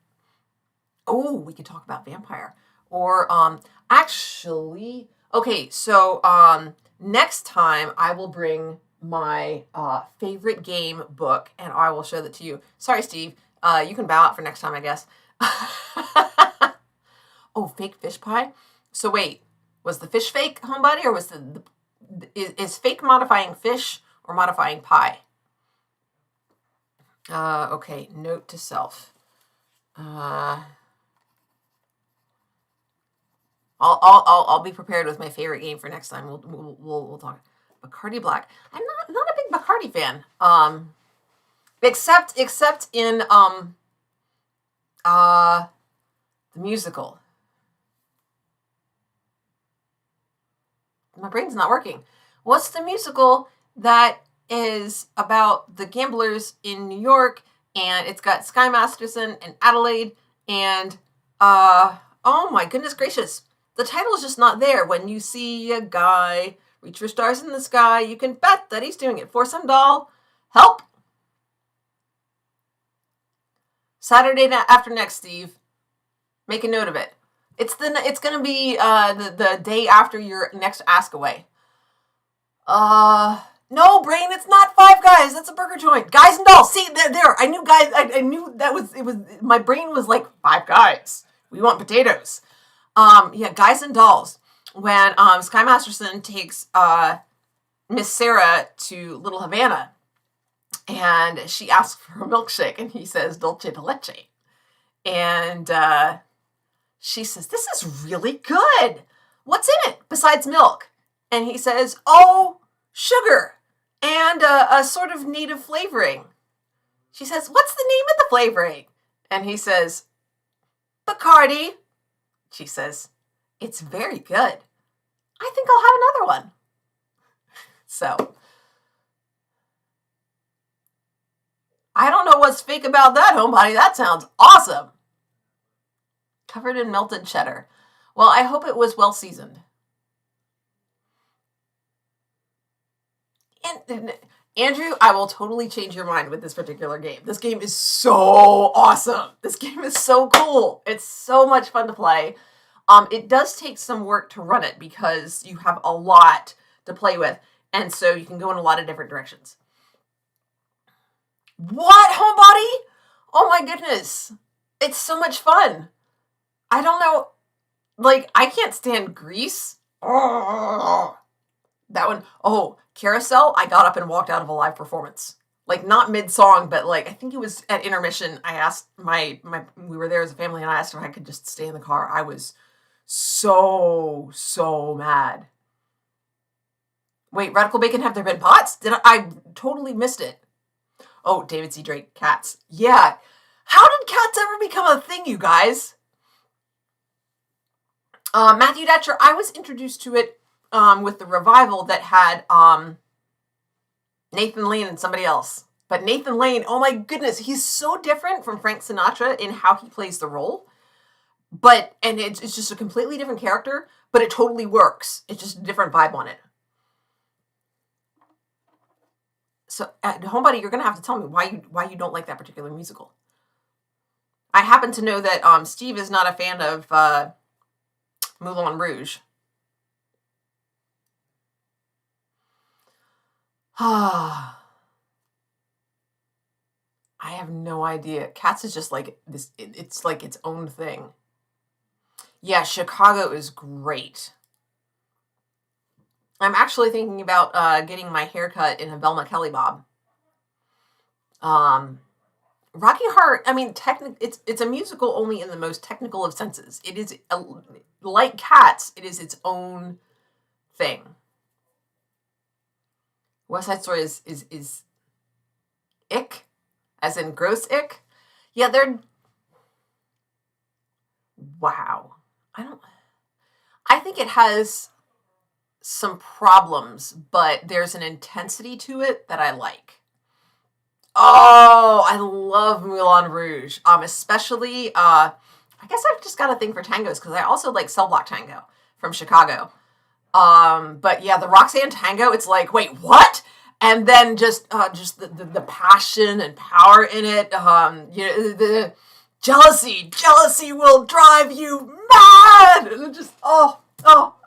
Oh, we could talk about vampire. Or actually, okay, so next time I will bring my favorite game book and I will show that to you. Sorry, Steve. You can bow out for next time, I guess. Oh, fake fish pie? So wait, was the fish fake, homebody, or was is fake modifying fish or modifying pie? Okay, note to self. I'll be prepared with my favorite game for next time. We'll talk. Bacardi Black. I'm not a big Bacardi fan. Except in the musical. My brain's not working. What's the musical that is about the gamblers in New York, and it's got Sky Masterson and Adelaide and oh my goodness gracious. The title is just not there. When you see a guy reach for stars in the sky, you can bet that he's doing it for some doll. Help. Saturday after next, Steve. Make a note of it. It's gonna be the day after your next Ask Away. No, brain, it's not Five Guys. That's a burger joint. Guys and Dolls. See, there. I knew guys. I knew that was it. Was my brain was like Five Guys. We want potatoes. Yeah, Guys and Dolls. When Sky Masterson takes Miss Sarah to Little Havana, and she asks for a milkshake, and he says dulce de leche, and she says, "This is really good. What's in it besides milk?" And he says, "Oh, sugar and a sort of native flavoring." She says, "What's the name of the flavoring?" And he says, "Bacardi." She says, "It's very good. I think I'll have another one." So, I don't know what's fake about that, homebody. That sounds awesome. Covered in melted cheddar. Well, I hope it was well seasoned. And Andrew, I will totally change your mind with this particular game. This game is so awesome. This game is so cool. It's so much fun to play. It does take some work to run it because you have a lot to play with, and so you can go in a lot of different directions. What, homebody? Oh my goodness. It's so much fun. I don't know. Like, I can't stand Grease. Oh, that one. Oh, Carousel. I got up and walked out of a live performance. Like, not mid-song, but like, I think it was at intermission. I asked we were there as a family, and I asked if I could just stay in the car. I was so mad. Wait, Radical Bacon, have there been pots? I totally missed it. Oh, David C. Drake, Cats. Yeah. How did Cats ever become a thing, you guys? Matthew Datcher, I was introduced to it with the revival that had Nathan Lane and somebody else. But Nathan Lane, oh my goodness, he's so different from Frank Sinatra in how he plays the role. And it's just a completely different character, but it totally works. It's just a different vibe on it. So, homebody, you're gonna have to tell me why you don't like that particular musical. I happen to know that Steve is not a fan of Moulin Rouge. I have no idea. Cats is just like this. It's like its own thing. Yeah, Chicago is great. I'm actually thinking about getting my hair cut in a Velma Kelly bob. Rocky Horror, I mean, it's a musical only in the most technical of senses. It is, like Cats, it is its own thing. West Side Story is ick, as in gross ick. Yeah, they're, wow. I think it has some problems, but there's an intensity to it that I like. Oh, I love Moulin Rouge. Especially, I guess I've just got a thing for tangos because I also like Cell Block Tango from Chicago. But yeah, the Roxanne Tango, it's like, wait, what? And then just the passion and power in it. The jealousy will drive you mad. And just, oh,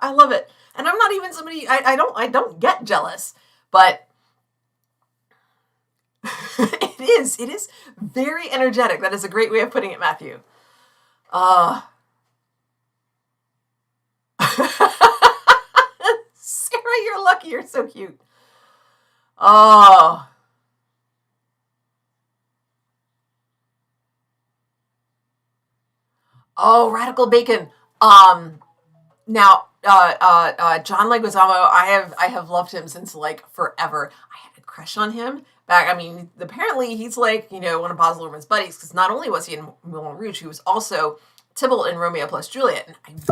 I love it. And I'm not even somebody, I don't get jealous, but it is very energetic. That is a great way of putting it, Matthew. Sarah, you're lucky. You're so cute. Oh. Oh, Radical Bacon. Now, John Leguizamo, I have loved him since like forever. I had a crush on him back. I mean, apparently he's like, one of Baz Luhrmann's buddies, because not only was he in Moulin Rouge, he was also Tybalt in Romeo plus Juliet. And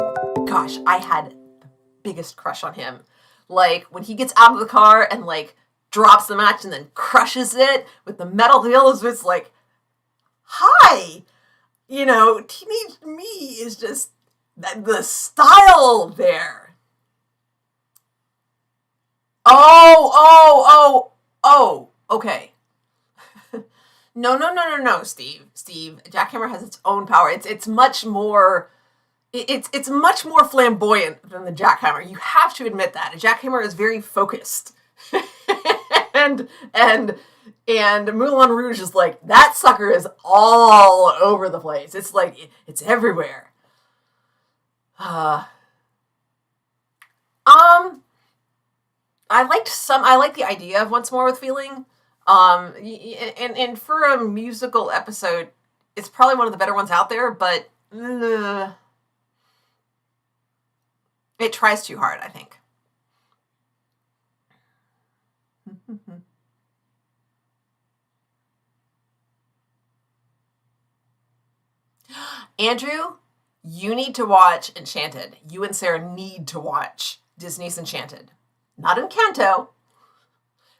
gosh, I had the biggest crush on him. Like when he gets out of the car and like drops the match and then crushes it with the metal heel, it's like, hi, teenage me is just the style there. Okay. No, Steve. Jackhammer has its own power. It's much more. It's much more flamboyant than the jackhammer. You have to admit that a jackhammer is very focused, and Moulin Rouge is like that sucker is all over the place. It's like it's everywhere. I like the idea of Once More with Feeling. And for a musical episode, it's probably one of the better ones out there, but it tries too hard, I think. Andrew, you need to watch Enchanted. You and Sarah need to watch Disney's Enchanted. Not Encanto,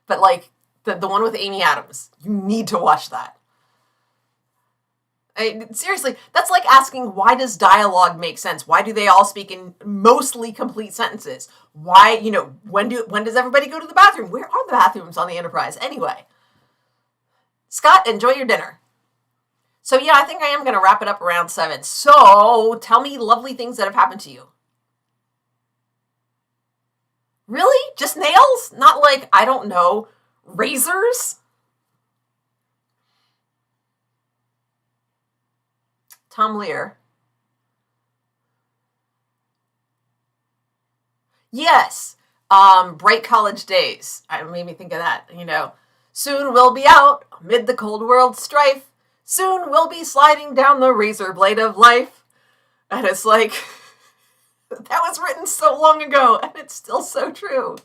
but like the one with Amy Adams. You need to watch that. Seriously, that's like asking, why does dialogue make sense? Why do they all speak in mostly complete sentences? Why, when does everybody go to the bathroom? Where are the bathrooms on the Enterprise anyway? Scott, enjoy your dinner. So yeah, I think I am going to wrap it up around 7. So tell me lovely things that have happened to you. Really? Just nails? Not like, I don't know, razors? Tom Lear. Yes. Bright College Days. It made me think of that, Soon we'll be out amid the cold world strife. Soon we'll be sliding down the razor blade of life. And it's like, that was written so long ago, and it's still so true.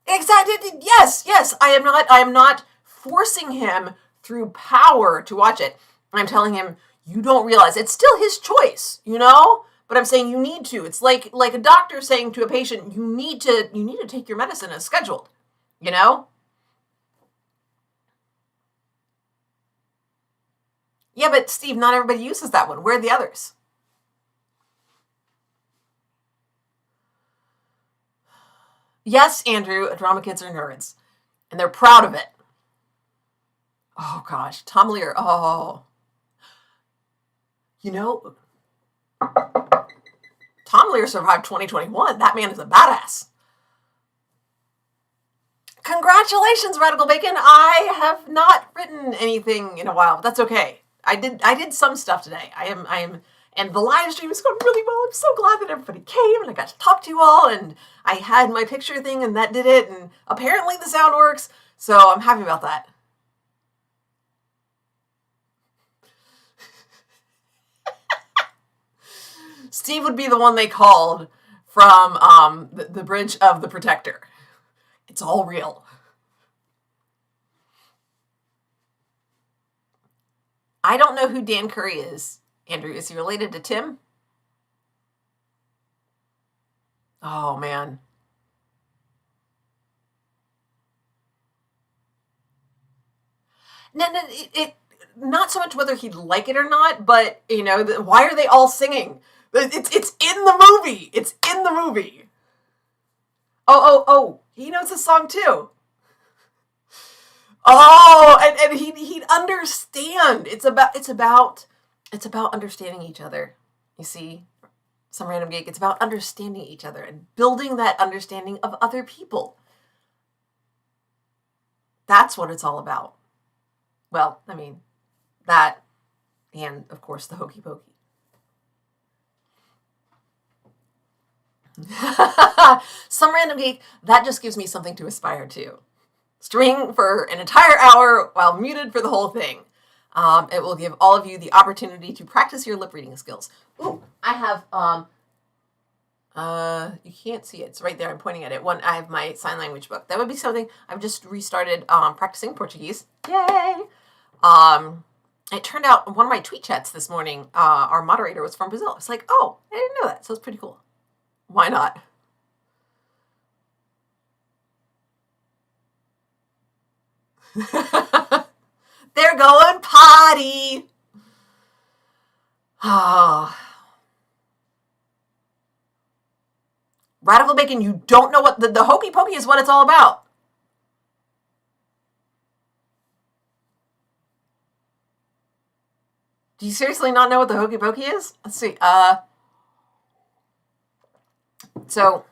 Exactly. Yes. I am not forcing him through power to watch it. I'm telling him, you don't realize it's still his choice, But I'm saying you need to. It's like a doctor saying to a patient, you need to take your medicine as scheduled, Yeah, but Steve, not everybody uses that one. Where are the others? Yes, Andrew, drama kids are nerds. And they're proud of it. Oh, gosh. Tom Lear. Oh. Tom Lear survived 2021. That man is a badass. Congratulations, Radical Bacon. I have not written anything in a while, but that's okay. I did some stuff today. I am, and the live stream is going really well. I'm so glad that everybody came and I got to talk to you all, and I had my picture thing and that did it, and apparently the sound works, so I'm happy about that. Steve would be the one they called from the bridge of the Protector. It's all real. I don't know who Dan Curry is. Andrew, is he related to Tim? Oh, man. No, not so much whether he'd like it or not, but, why are they all singing? It's in the movie. It's in the movie. Oh. He knows the song too. Oh, and he'd understand. It's about understanding each other. You see, Some Random Geek. It's about understanding each other and building that understanding of other people. That's what it's all about. Well, I mean, that, and of course the hokey pokey. Some Random Geek, that just gives me something to aspire to. String for an entire hour while muted for the whole thing. It will give all of you the opportunity to practice your lip reading skills. Ooh, I have You can't see it. It's right there. I'm pointing at it. I have my sign language book. That would be something. I've just restarted practicing Portuguese. Yay! It turned out one of my tweet chats this morning, our moderator was from Brazil. It's like, oh, I didn't know that. So it's pretty cool. Why not? They're going potty. Oh. Radical bacon, you don't know what the hokey pokey is what it's all about. Do you seriously not know what the hokey pokey is? Let's see. So,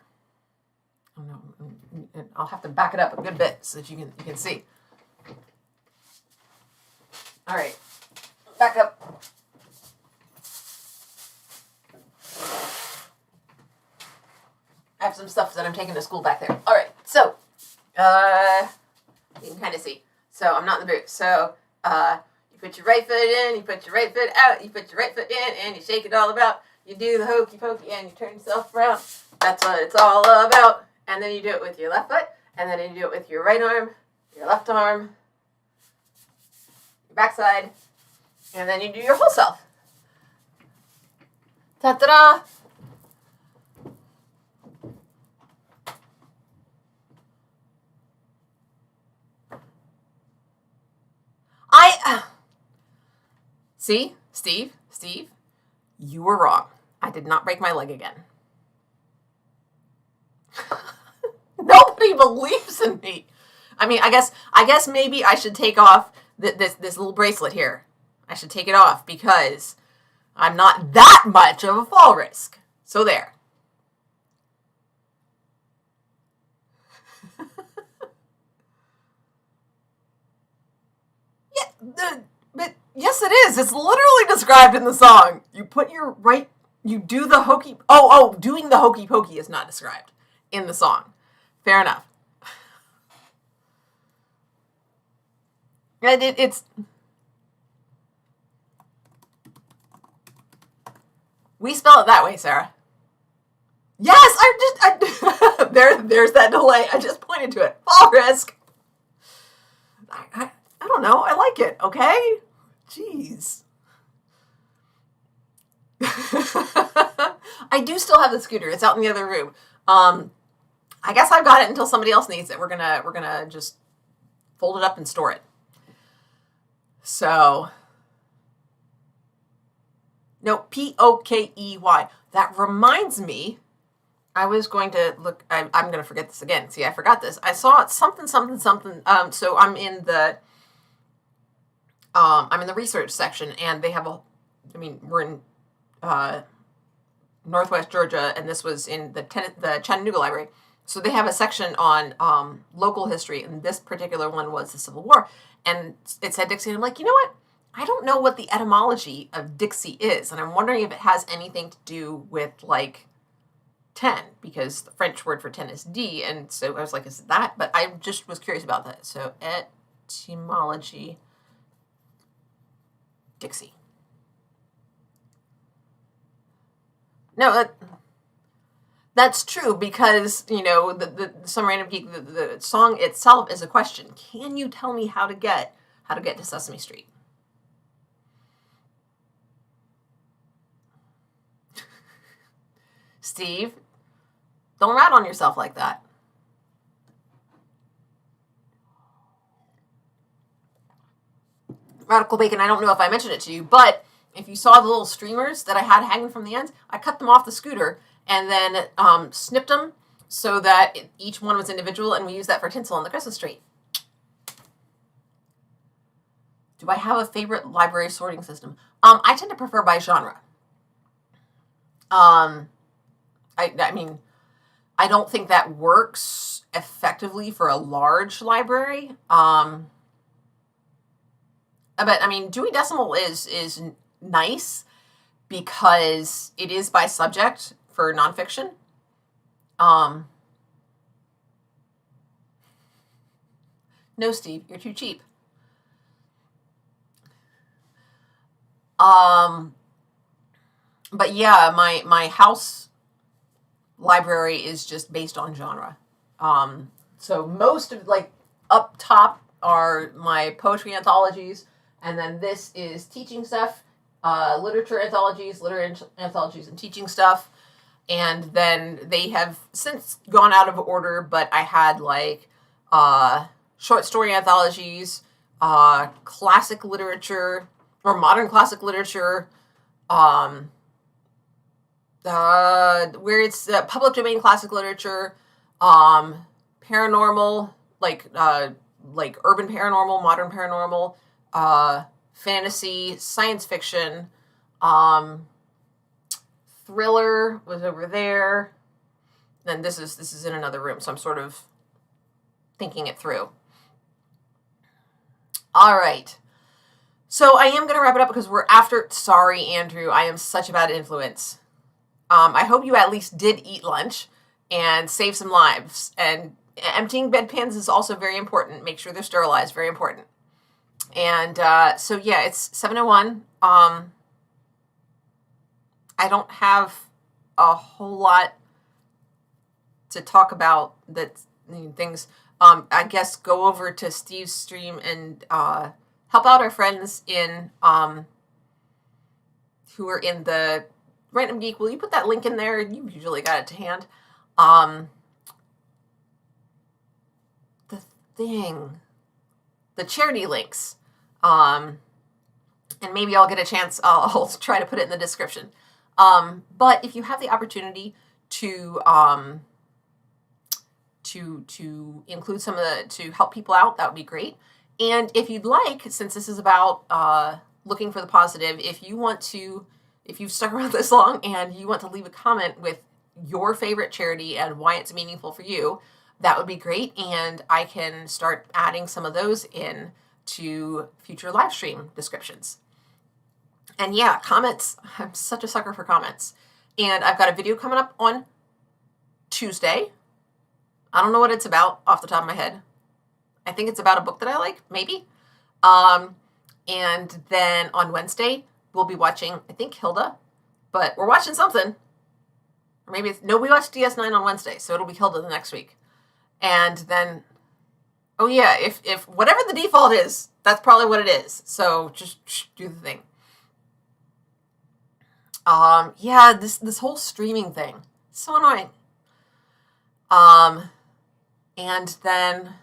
oh no, I'll have to back it up a good bit so that you can see. All right, back up. I have some stuff that I'm taking to school back there. All right, so you can kind of see. So I'm not in the boot. So you put your right foot in, you put your right foot out, you put your right foot in, and you shake it all about. You do the hokey pokey, and you turn yourself around. That's what it's all about. And then you do it with your left foot, and then you do it with your right arm, your left arm, your backside, and then you do your whole self. Ta-da-da! See, Steve, you were wrong. I did not break my leg again. Nobody believes in me. I mean, I guess maybe I should take off this little bracelet here. I should take it off because I'm not that much of a fall risk. So there. Yeah, but yes, it is. It's literally described in the song. You put your right. You do the hokey. Doing the hokey pokey is not described in the song. Fair enough. And it's. We spell it that way, Sarah. Yes, there's that delay. I just pointed to it. Fall risk. I don't know. I like it. Okay. Jeez. I do still have the scooter. It's out in the other room. I guess I've got it until somebody else needs it. We're gonna just fold it up and store it. So, no, Pokey. That reminds me, I was going to look. I'm going to forget this again. See, I forgot this. I saw something. So I'm in the research section, and they have we're in Northwest Georgia, and this was in the Chattanooga Library. So they have a section on local history, and this particular one was the Civil War, and it said Dixie, and I'm like, you know what? I don't know what the etymology of Dixie is, and I'm wondering if it has anything to do with, like, 10, because the French word for 10 is D, and so I was like, is it that? But I just was curious about that. So, etymology, Dixie. No, that's true, because, the Some Random Geek, the song itself is a question. Can you tell me how to get to Sesame Street? Steve, don't rat on yourself like that. Radical bacon, I don't know if I mentioned it to you, but if you saw the little streamers that I had hanging from the ends, I cut them off the scooter and then snipped them so that each one was individual, and we use that for tinsel on the Christmas tree. Do I have a favorite library sorting system? I tend to prefer by genre. I don't think that works effectively for a large library. But Dewey Decimal is nice because it is by subject for nonfiction. No, Steve, you're too cheap. But yeah, my house library is just based on genre. So most of, like, up top are my poetry anthologies, and then this is teaching stuff, literature anthologies, and teaching stuff. And then they have since gone out of order, but I had like short story anthologies, classic literature or modern classic literature, where it's public domain classic literature, paranormal, like urban paranormal, modern paranormal, fantasy, science fiction, thriller was over there. Then this is in another room, so I'm sort of thinking it through. All right. So I am going to wrap it up because we're after. Sorry, Andrew. I am such a bad influence. I hope you at least did eat lunch and save some lives. And emptying bedpans is also very important. Make sure they're sterilized. Very important. And so, yeah, it's 7:01. I don't have a whole lot to talk about things. I guess go over to Steve's stream and help out our friends in who are in the Random Geek. Will you put that link in there? You usually got it to hand. The charity links. And maybe I'll get a chance. I'll try to put it in the description. But if you have the opportunity to include some of to help people out, that would be great. And if you'd like, since this is about looking for the positive, if you've stuck around this long and you want to leave a comment with your favorite charity and why it's meaningful for you, that would be great. And I can start adding some of those in to future live stream descriptions. And yeah, comments. I'm such a sucker for comments. And I've got a video coming up on Tuesday. I don't know what it's about off the top of my head. I think it's about a book that I like, maybe. And then on Wednesday, we'll be watching, I think, Hilda. But we're watching something. Or maybe we watched DS9 on Wednesday, so it'll be Hilda the next week. And then, oh yeah, if whatever the default is, that's probably what it is. So just do the thing. Yeah, this whole streaming thing, so annoying. And then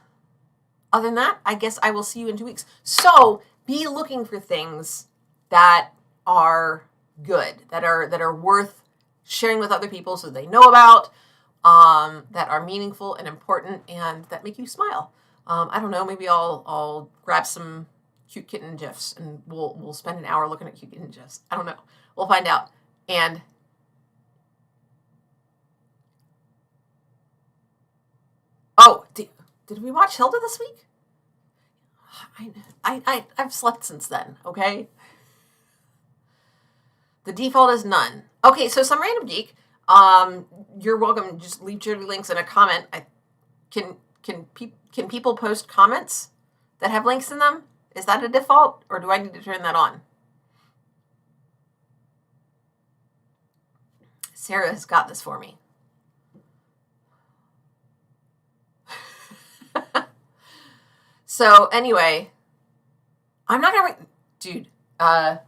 other than that, I guess I will see you in 2 weeks. So be looking for things that are good, that are worth sharing with other people so they know about, that are meaningful and important and that make you smile. I don't know, maybe I'll grab some cute kitten gifs and we'll spend an hour looking at cute kitten gifs. I don't know. We'll find out. And oh, did we watch Hilda this week? I've slept since then, okay? The default is none. Okay, so some random geek. You're welcome. Just leave charity links in a comment. Can people post comments that have links in them? Is that a default, or do I need to turn that on? Sarah has got this for me. So anyway, I'm not gonna, dude. I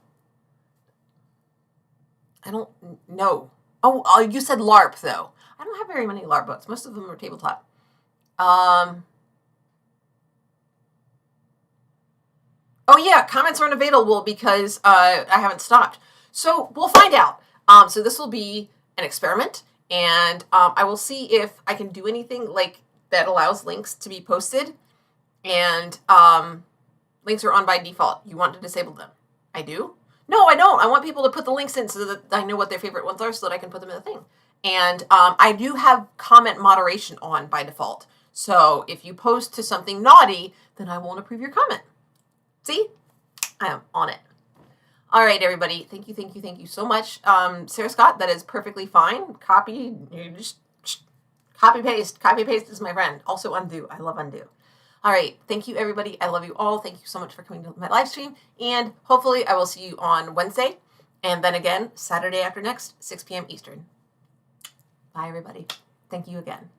don't know. Oh, you said LARP though. I don't have very many LARP books. Most of them are tabletop. Oh yeah, comments aren't available because I haven't stopped. So we'll find out. So this will be an experiment, and I will see if I can do anything like that allows links to be posted. And links are on by default. You want to disable them. I do? No, I don't. I want people to put the links in so that I know what their favorite ones are so that I can put them in the thing. And I do have comment moderation on by default. So if you post to something naughty, then I won't approve your comment. See? I am on it. All right, everybody. Thank you so much. Sarah Scott, that is perfectly fine. Copy. You just copy paste. Copy paste is my friend. Also undo. I love undo. All right. Thank you, everybody. I love you all. Thank you so much for coming to my live stream. And hopefully I will see you on Wednesday. And then again, Saturday after next, 6 p.m. Eastern. Bye. Bye, everybody. Thank you again.